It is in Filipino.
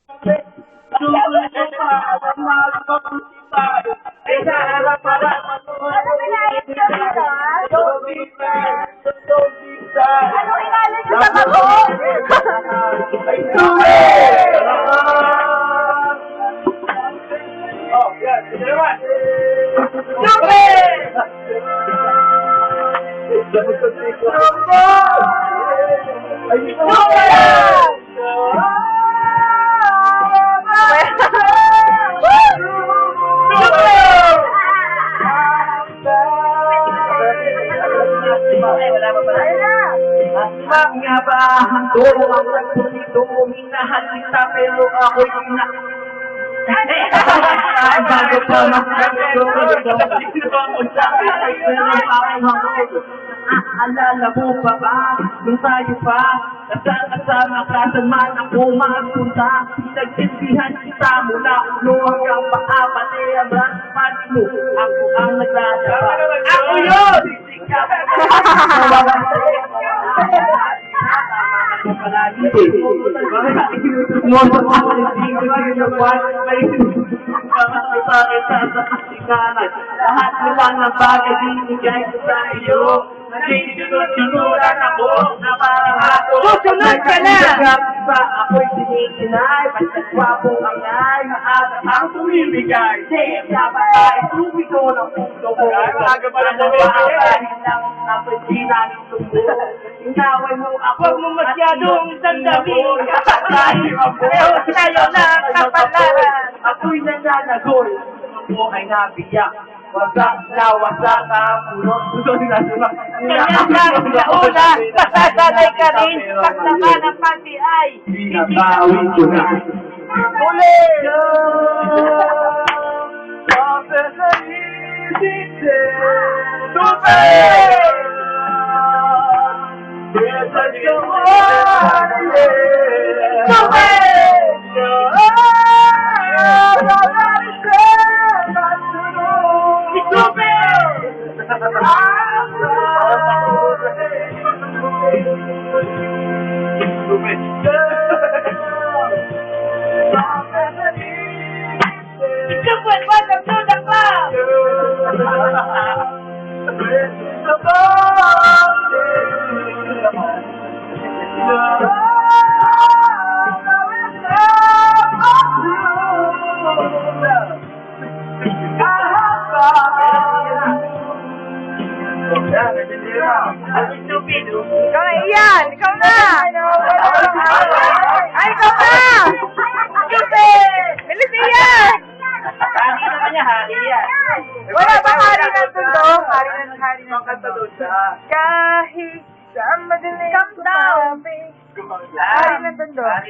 Ano inalo niyo sa ako? Oh, yan. Sige naman. Mga bahan ko, ang nagpunito, minahal kita, pero ako'y ina. Ay, bago pa magkakaroon, alala mo pa ba, nung tayo pa, kasama ka, saan man ako magpunta, pinagsintihan kita mula ulo hanggang paa, pati ang pati mo, ako ang naglalaba. Ako yun! Lahat nila ng bagay binigay ko sa iyo. Nagsinulat ako na parang ako. Susunod ka na! Ako'y sinisinay, pagkakwapo ang ngay, at ang tumibigay. Dapat ay tubig ko ng puso ko. Aga pa lang dahil lang ako'y sinaling tumbo. Inaway mo ako. Huwag mo masyadong sandamin. Pareho tayo na kapalaran. Ako'y nananagoy. Ako ay nabiyak. Wasak na wasak ang puno. Ganyan lang sa una, masasanay ka rin. Pag naman ang pati ay Pinabawin ko na. uli! Stupid, what the do the club? Stupid. Ikaw na iyan! Ikaw na! Ay, ikaw na! Stupid! Bilis iyan! Hari naman niya, hari yan. Wala ba hari ng tundong? Hari ng Kakanta siya. kahit sa madaling Calm down. Hari ng tundong.